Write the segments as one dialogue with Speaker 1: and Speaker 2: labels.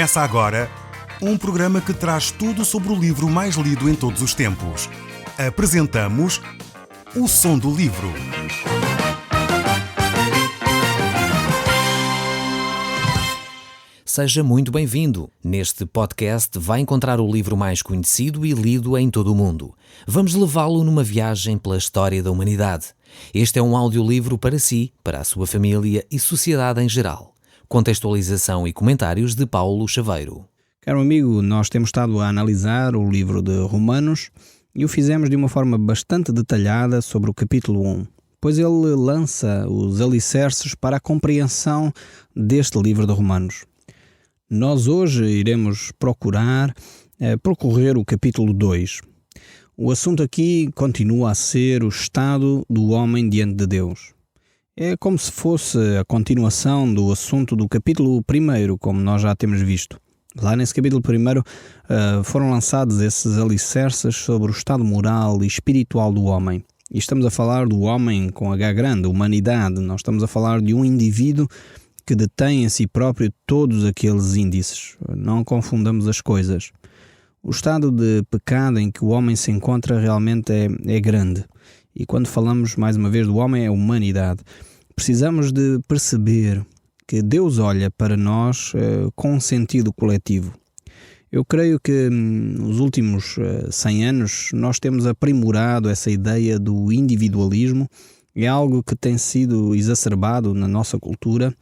Speaker 1: Começa agora um programa que traz tudo sobre o livro mais lido em todos os tempos. Apresentamos O Som do Livro.
Speaker 2: Seja muito bem-vindo. Neste podcast vai encontrar o livro mais conhecido e lido em todo o mundo. Vamos levá-lo numa viagem pela história da humanidade. Este é um audiolivro para si, para a sua família e sociedade em geral. Contextualização e comentários de Paulo Chaveiro.
Speaker 3: Caro amigo, nós temos estado a analisar o livro de Romanos e o fizemos de uma forma bastante detalhada sobre o capítulo 1, pois ele lança os alicerces para a compreensão deste livro de Romanos. Nós hoje iremos procurar percorrer o capítulo 2. O assunto aqui continua a ser o estado do homem diante de Deus. É como se fosse a continuação do assunto do capítulo 1, como nós já temos visto. Lá nesse capítulo 1 foram lançados esses alicerces sobre o estado moral e espiritual do homem. E estamos a falar do homem com H grande, humanidade. Nós estamos a falar de um indivíduo que detém em si próprio todos aqueles índices. Não confundamos as coisas. O estado de pecado em que o homem se encontra realmente é grande. E quando falamos mais uma vez do homem, é a humanidade. Precisamos de perceber que Deus olha para nós com um sentido coletivo. Eu creio que nos últimos 100 anos nós temos aprimorado essa ideia do individualismo. É algo que tem sido exacerbado na nossa cultura,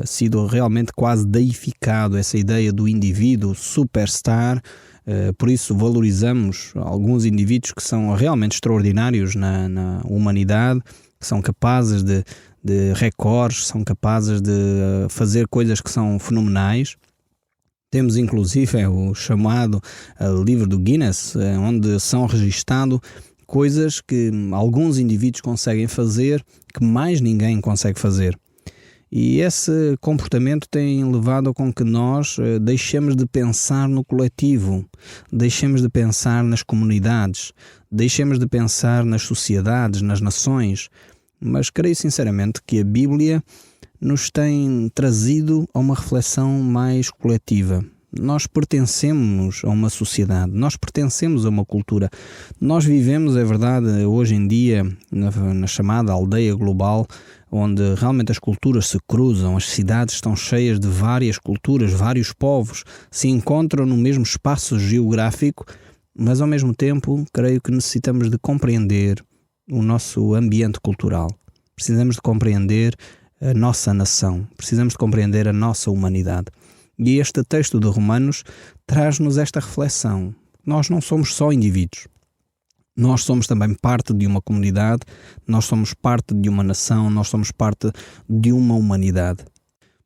Speaker 3: sido realmente quase deificado essa ideia do indivíduo superstar. Por isso valorizamos alguns indivíduos que são realmente extraordinários na humanidade, que são capazes de recordes, são capazes de fazer coisas que são fenomenais. Temos inclusive o chamado livro do Guinness, onde são registados coisas que alguns indivíduos conseguem fazer que mais ninguém consegue fazer. E esse comportamento tem levado com que nós deixemos de pensar no coletivo, deixemos de pensar nas comunidades, deixemos de pensar nas sociedades, nas nações. Mas creio sinceramente que a Bíblia nos tem trazido a uma reflexão mais coletiva. Nós pertencemos a uma sociedade, nós pertencemos a uma cultura. Nós vivemos, é verdade, hoje em dia na chamada aldeia global, onde realmente as culturas se cruzam, as cidades estão cheias de várias culturas, vários povos, se encontram no mesmo espaço geográfico, mas ao mesmo tempo creio que necessitamos de compreender o nosso ambiente cultural. Precisamos de compreender a nossa nação, precisamos de compreender a nossa humanidade. E este texto de Romanos traz-nos esta reflexão. Nós não somos só indivíduos. Nós somos também parte de uma comunidade, nós somos parte de uma nação, nós somos parte de uma humanidade.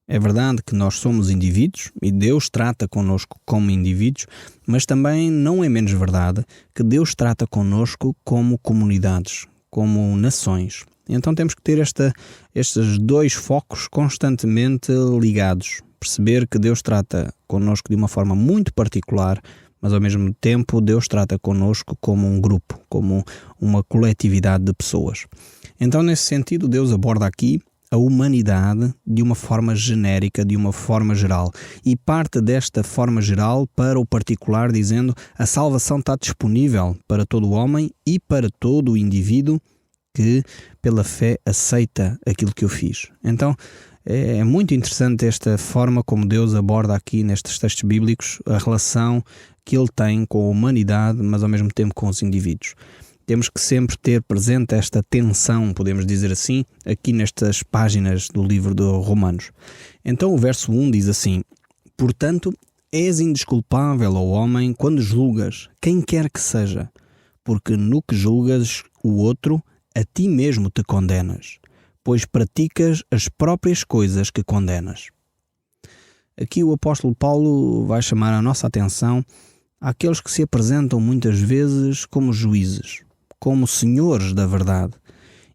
Speaker 3: É verdade que nós somos indivíduos e Deus trata connosco como indivíduos, mas também não é menos verdade que Deus trata connosco como comunidades, como nações. Então temos que ter estes dois focos constantemente ligados. Perceber que Deus trata connosco de uma forma muito particular, mas ao mesmo tempo Deus trata connosco como um grupo, como uma coletividade de pessoas. Então, nesse sentido, Deus aborda aqui a humanidade de uma forma genérica, de uma forma geral. E parte desta forma geral para o particular, dizendo a salvação está disponível para todo o homem e para todo o indivíduo que, pela fé, aceita aquilo que eu fiz. Então, é muito interessante esta forma como Deus aborda aqui nestes textos bíblicos a relação que Ele tem com a humanidade, mas ao mesmo tempo com os indivíduos. Temos que sempre ter presente esta tensão, podemos dizer assim, aqui nestas páginas do livro de Romanos. Então o verso 1 diz assim: portanto, és indesculpável, ó homem, quando julgas, quem quer que seja, porque no que julgas o outro, a ti mesmo te condenas, pois praticas as próprias coisas que condenas. Aqui o apóstolo Paulo vai chamar a nossa atenção àqueles que se apresentam muitas vezes como juízes, como senhores da verdade.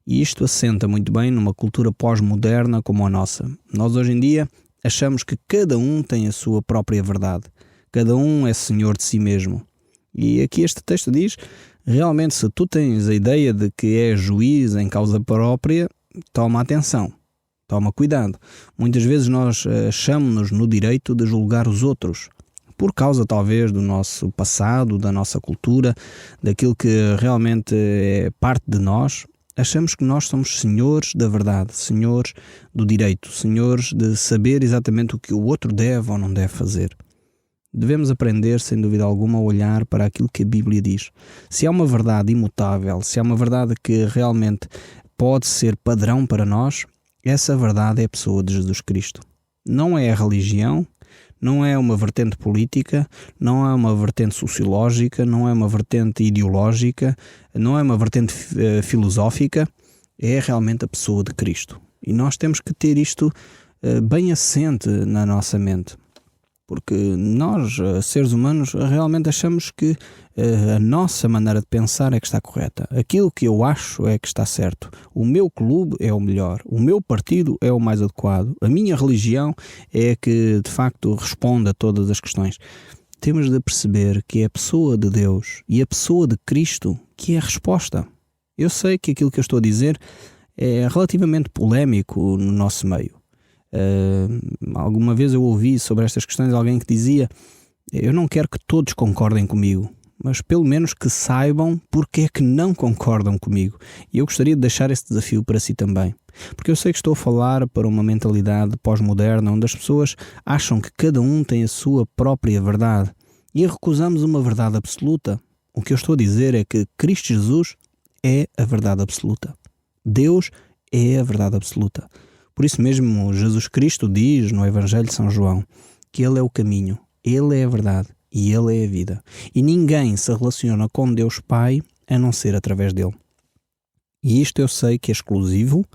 Speaker 3: E isto assenta muito bem numa cultura pós-moderna como a nossa. Nós hoje em dia achamos que cada um tem a sua própria verdade. Cada um é senhor de si mesmo. E aqui este texto diz, realmente se tu tens a ideia de que és juiz em causa própria, toma atenção. Toma cuidado. Muitas vezes nós achamos-nos no direito de julgar os outros, por causa talvez do nosso passado, da nossa cultura, daquilo que realmente é parte de nós. Achamos que nós somos senhores da verdade, senhores do direito, senhores de saber exatamente o que o outro deve ou não deve fazer. Devemos aprender, sem dúvida alguma, a olhar para aquilo que a Bíblia diz. Se há uma verdade imutável, se há uma verdade que realmente pode ser padrão para nós, essa verdade é a pessoa de Jesus Cristo. Não é a religião, não é uma vertente política, não é uma vertente sociológica, não é uma vertente ideológica, não é uma vertente filosófica, é realmente a pessoa de Cristo. E nós temos que ter isto bem assente na nossa mente. Porque nós, seres humanos, realmente achamos que a nossa maneira de pensar é que está correta. Aquilo que eu acho é que está certo. O meu clube é o melhor. O meu partido é o mais adequado. A minha religião é a que, de facto, responde a todas as questões. Temos de perceber que é a pessoa de Deus e a pessoa de Cristo que é a resposta. Eu sei que aquilo que eu estou a dizer é relativamente polémico no nosso meio. Alguma vez eu ouvi sobre estas questões alguém que dizia: eu não quero que todos concordem comigo, mas pelo menos que saibam porque é que não concordam comigo. E eu gostaria de deixar esse desafio para si também, porque eu sei que estou a falar para uma mentalidade pós-moderna onde as pessoas acham que cada um tem a sua própria verdade e recusamos uma verdade absoluta. O que eu estou a dizer é que Cristo Jesus é a verdade absoluta. Deus é a verdade absoluta. Por isso mesmo, Jesus Cristo diz no Evangelho de São João que Ele é o caminho, Ele é a verdade e Ele é a vida. E ninguém se relaciona com Deus Pai a não ser através dEle. E isto eu sei que é exclusivo,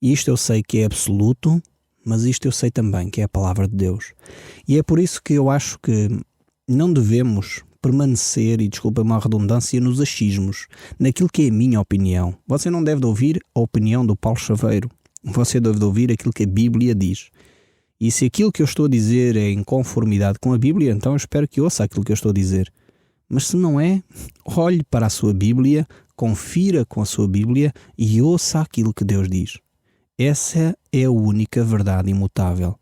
Speaker 3: isto eu sei que é absoluto, mas isto eu sei também que é a palavra de Deus. E é por isso que eu acho que não devemos permanecer, e desculpa-me a redundância, nos achismos, naquilo que é a minha opinião. Você não deve ouvir a opinião do Paulo Chaveiro. Você deve ouvir aquilo que a Bíblia diz. E se aquilo que eu estou a dizer é em conformidade com a Bíblia, então eu espero que ouça aquilo que eu estou a dizer. Mas se não é, olhe para a sua Bíblia, confira com a sua Bíblia e ouça aquilo que Deus diz. Essa é a única verdade imutável.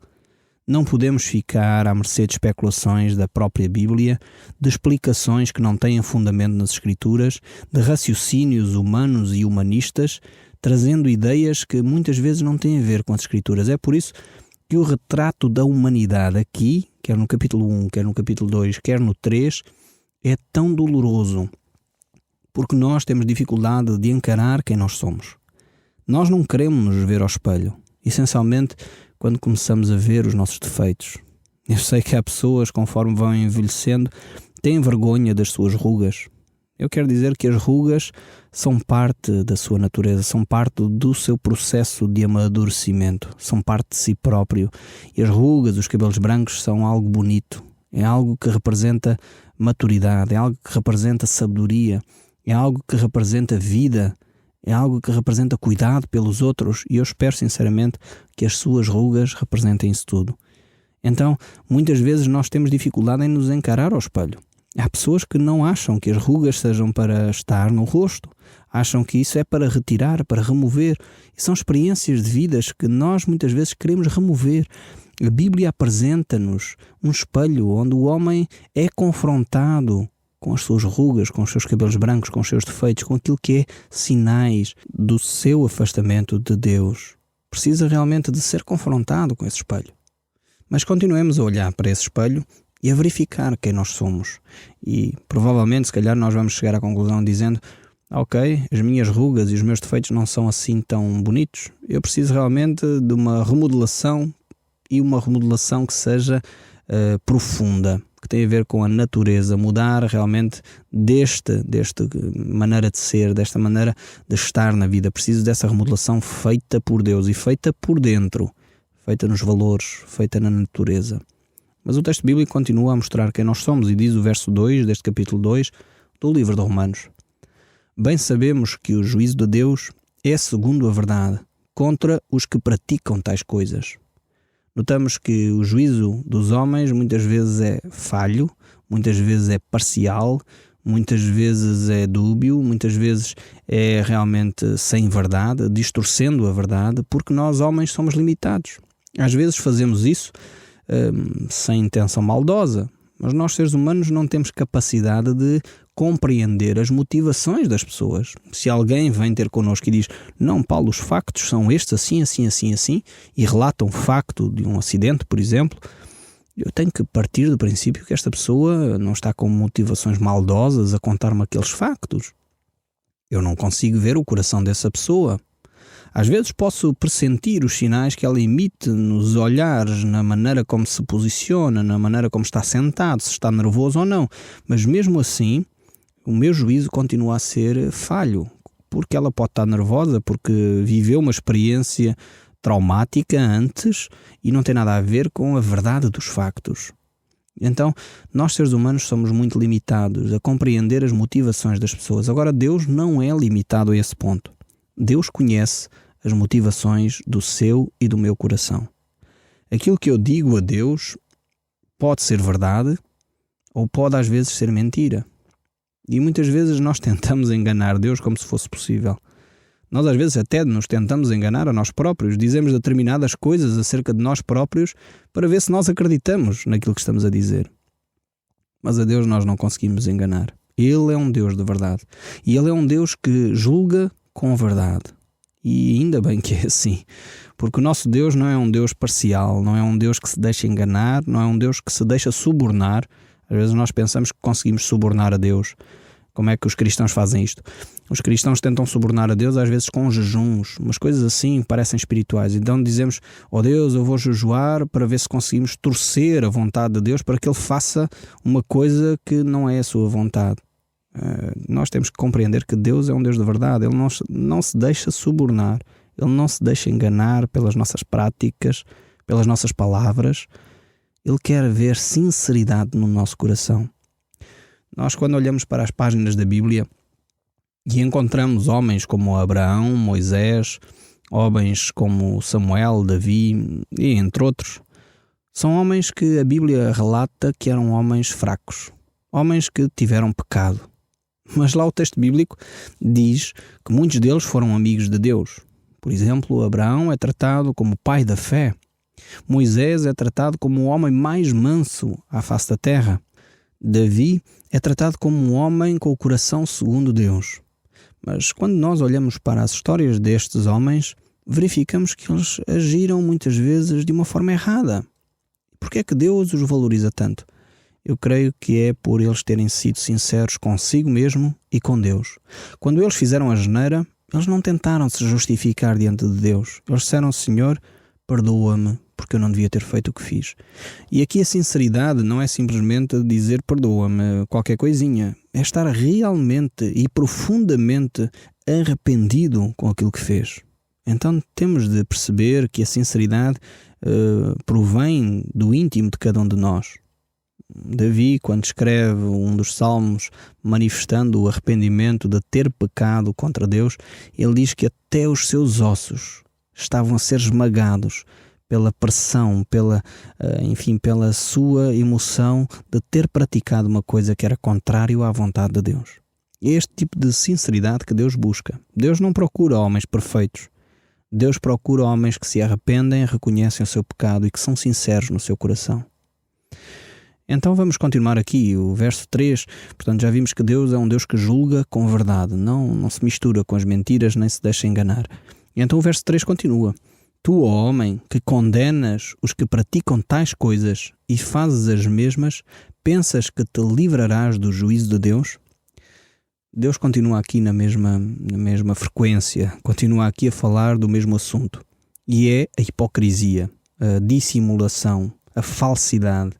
Speaker 3: Não podemos ficar à mercê de especulações da própria Bíblia, de explicações que não têm fundamento nas Escrituras, de raciocínios humanos e humanistas, trazendo ideias que muitas vezes não têm a ver com as Escrituras. É por isso que o retrato da humanidade aqui, quer no capítulo 1, quer no capítulo 2, quer no 3, é tão doloroso, porque nós temos dificuldade de encarar quem nós somos. Nós não queremos nos ver ao espelho, essencialmente quando começamos a ver os nossos defeitos. Eu sei que há pessoas, conforme vão envelhecendo, têm vergonha das suas rugas. Eu quero dizer que as rugas são parte da sua natureza, são parte do seu processo de amadurecimento, são parte de si próprio. E as rugas, os cabelos brancos, são algo bonito, é algo que representa maturidade, é algo que representa sabedoria, é algo que representa vida, é algo que representa cuidado pelos outros, e eu espero sinceramente que as suas rugas representem isso tudo. Então, muitas vezes nós temos dificuldade em nos encarar ao espelho. Há pessoas que não acham que as rugas sejam para estar no rosto, acham que isso é para retirar, para remover, e são experiências de vidas que nós muitas vezes queremos remover. A Bíblia apresenta-nos um espelho onde o homem é confrontado com as suas rugas, com os seus cabelos brancos, com os seus defeitos, com aquilo que é sinais do seu afastamento de Deus. Precisa realmente de ser confrontado com esse espelho. Mas continuemos a olhar para esse espelho e a verificar quem nós somos. E provavelmente, se calhar, nós vamos chegar à conclusão dizendo: ok, as minhas rugas e os meus defeitos não são assim tão bonitos. Eu preciso realmente de uma remodelação, e uma remodelação que seja profunda, que tem a ver com a natureza, mudar realmente desta maneira de ser, desta maneira de estar na vida. Preciso dessa remodelação feita por Deus e feita por dentro, feita nos valores, feita na natureza. Mas o texto bíblico continua a mostrar quem nós somos e diz o verso 2 deste capítulo 2 do livro de Romanos: bem sabemos que o juízo de Deus é segundo a verdade contra os que praticam tais coisas. Notamos que o juízo dos homens muitas vezes é falho, muitas vezes é parcial, muitas vezes é dúbio, muitas vezes é realmente sem verdade, distorcendo a verdade, porque nós homens somos limitados. Às vezes fazemos isso sem intenção maldosa, mas nós seres humanos não temos capacidade de compreender as motivações das pessoas. Se alguém vem ter connosco e diz: não, Paulo, os factos são estes, assim, assim, assim, assim, e relata um facto de um acidente, por exemplo, eu tenho que partir do princípio que esta pessoa não está com motivações maldosas a contar-me aqueles factos. Eu não consigo ver o coração dessa pessoa. Às vezes posso pressentir os sinais que ela emite nos olhares, na maneira como se posiciona, na maneira como está sentado, se está nervoso ou não. Mas mesmo assim, o meu juízo continua a ser falho, porque ela pode estar nervosa, porque viveu uma experiência traumática antes e não tem nada a ver com a verdade dos factos. Então, nós seres humanos somos muito limitados a compreender as motivações das pessoas. Agora, Deus não é limitado a esse ponto. Deus conhece as motivações do seu e do meu coração. Aquilo que eu digo a Deus pode ser verdade ou pode às vezes ser mentira. E muitas vezes nós tentamos enganar Deus como se fosse possível. Nós às vezes até nos tentamos enganar a nós próprios. Dizemos determinadas coisas acerca de nós próprios para ver se nós acreditamos naquilo que estamos a dizer. Mas a Deus nós não conseguimos enganar. Ele é um Deus de verdade. E Ele é um Deus que julga com verdade. E ainda bem que é assim, porque o nosso Deus não é um Deus parcial, não é um Deus que se deixa enganar, não é um Deus que se deixa subornar. Às vezes nós pensamos que conseguimos subornar a Deus. Como é que os cristãos fazem isto? Os cristãos tentam subornar a Deus às vezes com jejuns, umas coisas assim parecem espirituais. Então dizemos: ó Deus, eu vou jejuar para ver se conseguimos torcer a vontade de Deus para que Ele faça uma coisa que não é a sua vontade. Nós temos que compreender que Deus é um Deus de verdade. Ele não se deixa subornar, Ele não se deixa enganar pelas nossas práticas, pelas nossas palavras. Ele quer ver sinceridade no nosso coração. Nós, quando olhamos para as páginas da Bíblia e encontramos homens como Abraão, Moisés, homens como Samuel, Davi e entre outros, são homens que a Bíblia relata que eram homens fracos, homens que tiveram pecado. Mas lá o texto bíblico diz que muitos deles foram amigos de Deus. Por exemplo, Abraão é tratado como pai da fé. Moisés é tratado como o homem mais manso à face da terra. Davi é tratado como um homem com o coração segundo Deus. Mas quando nós olhamos para as histórias destes homens, verificamos que eles agiram muitas vezes de uma forma errada. Por que é que Deus os valoriza tanto? Eu creio que é por eles terem sido sinceros consigo mesmo e com Deus. Quando eles fizeram a asneira, eles não tentaram se justificar diante de Deus. Eles disseram: Senhor, perdoa-me, porque eu não devia ter feito o que fiz. E aqui a sinceridade não é simplesmente dizer perdoa-me qualquer coisinha. É estar realmente e profundamente arrependido com aquilo que fez. Então temos de perceber que a sinceridade provém do íntimo de cada um de nós. Davi, quando escreve um dos salmos manifestando o arrependimento de ter pecado contra Deus, ele diz que até os seus ossos estavam a ser esmagados pela pressão, pela sua emoção de ter praticado uma coisa que era contrário à vontade de Deus. É este tipo de sinceridade que Deus busca. Deus não procura homens perfeitos. Deus procura homens que se arrependem, reconhecem o seu pecado e que são sinceros no seu coração. Então vamos continuar aqui, o verso 3. Portanto, já vimos que Deus é um Deus que julga com verdade. Não se mistura com as mentiras, nem se deixa enganar. E então o verso 3 continua. Tu, ó homem, que condenas os que praticam tais coisas e fazes as mesmas, pensas que te livrarás do juízo de Deus? Deus continua aqui na mesma frequência, continua aqui a falar do mesmo assunto. E é a hipocrisia, a dissimulação, a falsidade.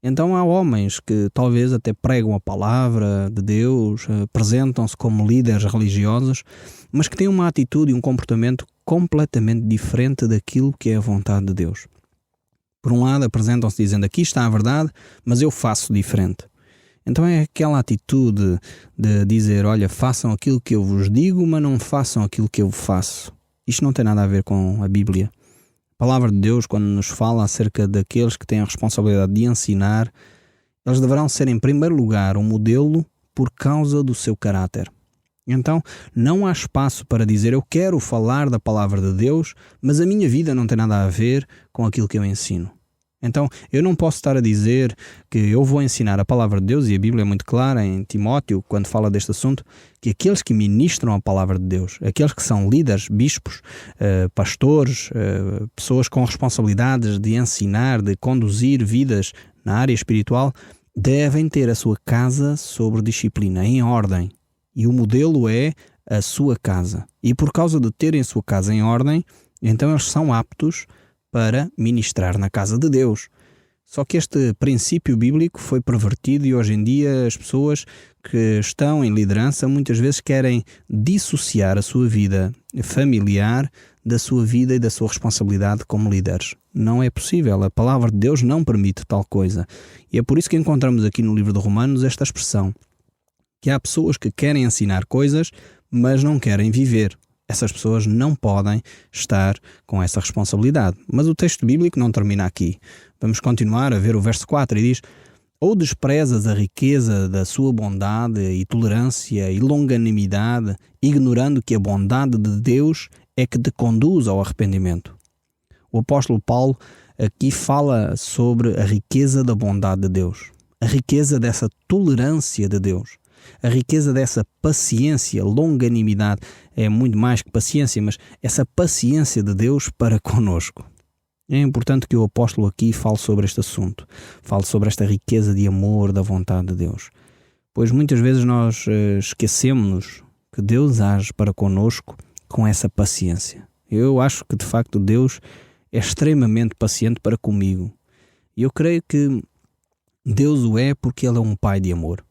Speaker 3: Então há homens que talvez até pregam a palavra de Deus, apresentam-se como líderes religiosos, mas que têm uma atitude e um comportamento completamente diferente daquilo que é a vontade de Deus. Por um lado apresentam-se dizendo: aqui está a verdade, mas eu faço diferente. Então é aquela atitude de dizer: olha, façam aquilo que eu vos digo, mas não façam aquilo que eu faço. Isto não tem nada a ver com a Bíblia. A palavra de Deus, quando nos fala acerca daqueles que têm a responsabilidade de ensinar, eles deverão ser, em primeiro lugar, um modelo por causa do seu caráter. Então, não há espaço para dizer eu quero falar da palavra de Deus, mas a minha vida não tem nada a ver com aquilo que eu ensino. Então, eu não posso estar a dizer que eu vou ensinar a palavra de Deus, e a Bíblia é muito clara em Timóteo, quando fala deste assunto, que aqueles que ministram a palavra de Deus, aqueles que são líderes, bispos, pastores, pessoas com responsabilidades de ensinar, de conduzir vidas na área espiritual, devem ter a sua casa sobre disciplina, em ordem. E o modelo é a sua casa. E por causa de terem a sua casa em ordem, então eles são aptos para ministrar na casa de Deus. Só que este princípio bíblico foi pervertido e hoje em dia as pessoas que estão em liderança muitas vezes querem dissociar a sua vida familiar da sua vida e da sua responsabilidade como líderes. Não é possível. A palavra de Deus não permite tal coisa. E é por isso que encontramos aqui no livro de Romanos esta expressão, que há pessoas que querem ensinar coisas, mas não querem viver. Essas pessoas não podem estar com essa responsabilidade. Mas o texto bíblico não termina aqui. Vamos continuar a ver o verso 4 e diz: ou desprezas a riqueza da sua bondade e tolerância e longanimidade, ignorando que a bondade de Deus é que te conduz ao arrependimento. O apóstolo Paulo aqui fala sobre a riqueza da bondade de Deus, a riqueza dessa tolerância de Deus, a riqueza dessa paciência, longanimidade. É muito mais que paciência, mas essa paciência de Deus para conosco. É importante que o apóstolo aqui fale sobre este assunto, fale sobre esta riqueza de amor da vontade de Deus. Pois muitas vezes nós esquecemos que Deus age para conosco com essa paciência. Eu acho que de facto Deus é extremamente paciente para comigo. E eu creio que Deus o é porque Ele é um Pai de amor.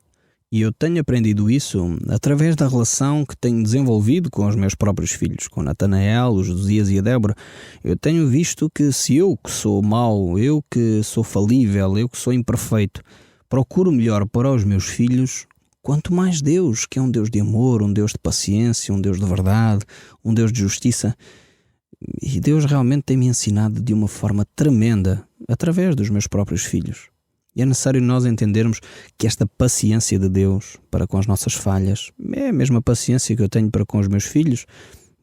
Speaker 3: E eu tenho aprendido isso através da relação que tenho desenvolvido com os meus próprios filhos, com Natanael, o Josias e a Débora. Eu tenho visto que se eu que sou mau, eu que sou falível, eu que sou imperfeito, procuro o melhor para os meus filhos, quanto mais Deus, que é um Deus de amor, um Deus de paciência, um Deus de verdade, um Deus de justiça. E Deus realmente tem-me ensinado de uma forma tremenda através dos meus próprios filhos. E é necessário nós entendermos que esta paciência de Deus para com as nossas falhas é a mesma paciência que eu tenho para com os meus filhos.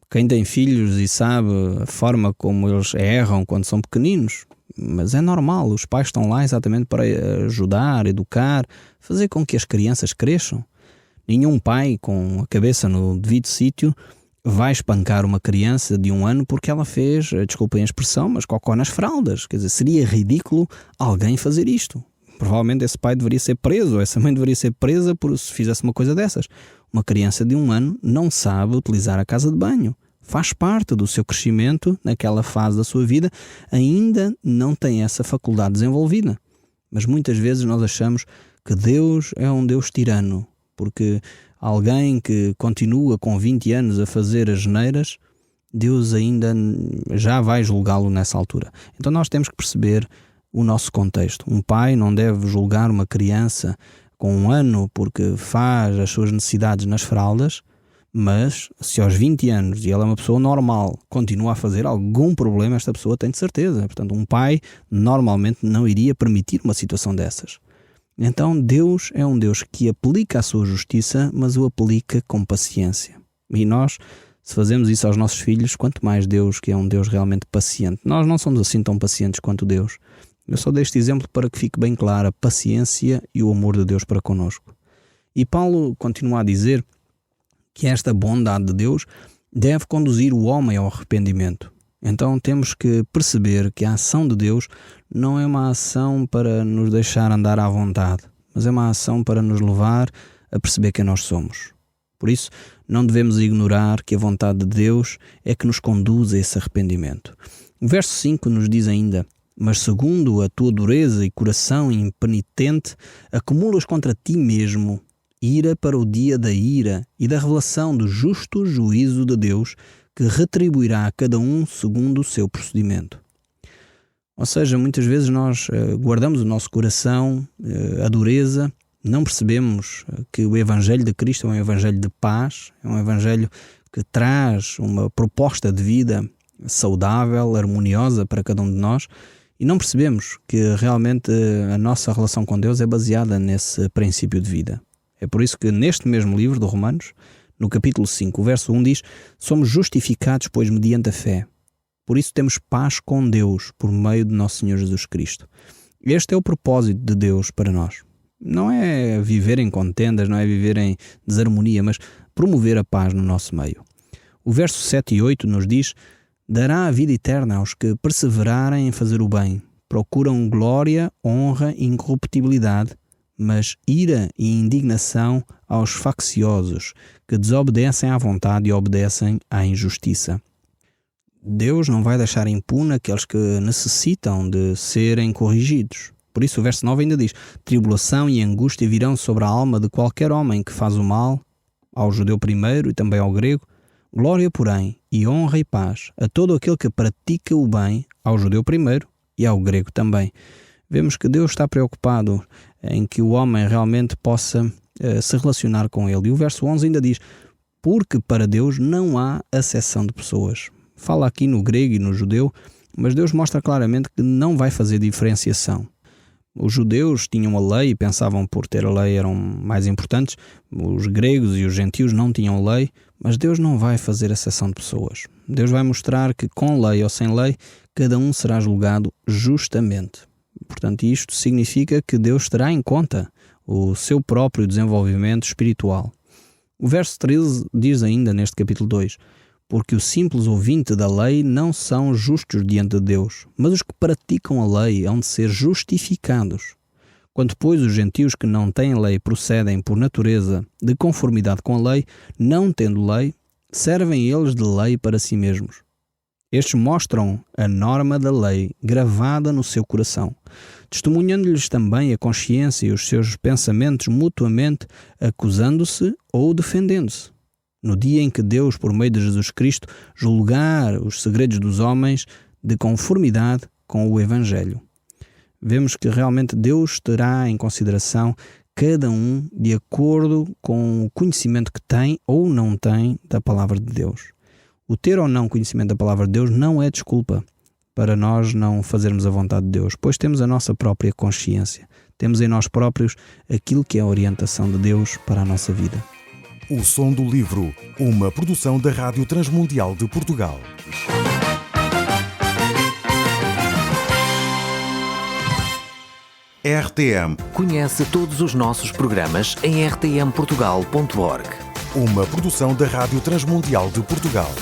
Speaker 3: Quem tem filhos e sabe a forma como eles erram quando são pequeninos, mas é normal, os pais estão lá exatamente para ajudar, educar, fazer com que as crianças cresçam. Nenhum pai com a cabeça no devido sítio vai espancar uma criança de 1 ano porque ela fez, desculpem a expressão, mas cocó nas fraldas. Quer dizer, seria ridículo alguém fazer isto. Provavelmente esse pai deveria ser preso, ou essa mãe deveria ser presa por se fizesse uma coisa dessas. Uma criança de 1 ano não sabe utilizar a casa de banho. Faz parte do seu crescimento, naquela fase da sua vida, ainda não tem essa faculdade desenvolvida. Mas muitas vezes nós achamos que Deus é um Deus tirano, porque alguém que continua com 20 anos a fazer as asneiras, Deus ainda já vai julgá-lo nessa altura. Então nós temos que perceber o nosso contexto. Um pai não deve julgar uma criança com 1 ano porque faz as suas necessidades nas fraldas, mas se aos 20 anos e ela é uma pessoa normal continua a fazer algum problema, esta pessoa tem de certeza. Portanto, um pai normalmente não iria permitir uma situação dessas. Então Deus é um Deus que aplica a sua justiça, mas o aplica com paciência. E nós, se fazemos isso aos nossos filhos, quanto mais Deus, que é um Deus realmente paciente. Nós não somos assim tão pacientes quanto Deus. Eu só dei este exemplo para que fique bem clara a paciência e o amor de Deus para conosco. E Paulo continua a dizer que esta bondade de Deus deve conduzir o homem ao arrependimento. Então temos que perceber que a ação de Deus não é uma ação para nos deixar andar à vontade, mas é uma ação para nos levar a perceber quem nós somos. Por isso, não devemos ignorar que a vontade de Deus é que nos conduz a esse arrependimento. O verso 5 nos diz ainda: mas segundo a tua dureza e coração impenitente, acumulas contra ti mesmo ira para o dia da ira e da revelação do justo juízo de Deus, que retribuirá a cada um segundo o seu procedimento. Ou seja, muitas vezes nós guardamos o nosso coração, a dureza, não percebemos que o Evangelho de Cristo é um Evangelho de paz, é um Evangelho que traz uma proposta de vida saudável, harmoniosa para cada um de nós, e não percebemos que realmente a nossa relação com Deus é baseada nesse princípio de vida. É por isso que neste mesmo livro de Romanos, no capítulo 5, o verso 1 diz: somos justificados, pois, mediante a fé. Por isso temos paz com Deus, por meio de nosso Senhor Jesus Cristo. Este é o propósito de Deus para nós. Não é viver em contendas, não é viver em desarmonia, mas promover a paz no nosso meio. O verso 7 e 8 nos diz: dará a vida eterna aos que perseverarem em fazer o bem. Procuram glória, honra e incorruptibilidade, mas ira e indignação aos facciosos, que desobedecem à vontade e obedecem à injustiça. Deus não vai deixar impune aqueles que necessitam de serem corrigidos. Por isso o verso 9 ainda diz: tribulação e angústia virão sobre a alma de qualquer homem que faz o mal, ao judeu primeiro e também ao grego. Glória, porém, e honra e paz a todo aquele que pratica o bem, ao judeu primeiro e ao grego também. Vemos que Deus está preocupado em que o homem realmente possa se relacionar com ele. E o verso 11 ainda diz: porque para Deus não há acepção de pessoas. Fala aqui no grego e no judeu, mas Deus mostra claramente que não vai fazer diferenciação. Os judeus tinham a lei e pensavam por ter a lei eram mais importantes. Os gregos e os gentios não tinham lei, mas Deus não vai fazer acepção de pessoas. Deus vai mostrar que com lei ou sem lei, cada um será julgado justamente. Portanto, isto significa que Deus terá em conta o seu próprio desenvolvimento espiritual. O verso 13 diz ainda neste capítulo 2: porque o simples ouvinte da lei não são justos diante de Deus, mas os que praticam a lei hão de ser justificados. Quando, pois, os gentios que não têm lei procedem por natureza de conformidade com a lei, não tendo lei, servem eles de lei para si mesmos. Estes mostram a norma da lei gravada no seu coração, testemunhando-lhes também a consciência e os seus pensamentos mutuamente, acusando-se ou defendendo-se. No dia em que Deus, por meio de Jesus Cristo, julgar os segredos dos homens de conformidade com o Evangelho. Vemos que realmente Deus terá em consideração cada um de acordo com o conhecimento que tem ou não tem da Palavra de Deus. O ter ou não conhecimento da Palavra de Deus não é desculpa para nós não fazermos a vontade de Deus, pois temos a nossa própria consciência. Temos em nós próprios aquilo que é a orientação de Deus para a nossa vida.
Speaker 1: O Som do Livro, uma produção da Rádio Transmundial de Portugal. RTM.
Speaker 2: Conhece todos os nossos programas em rtmportugal.org.
Speaker 1: Uma produção da Rádio Transmundial de Portugal.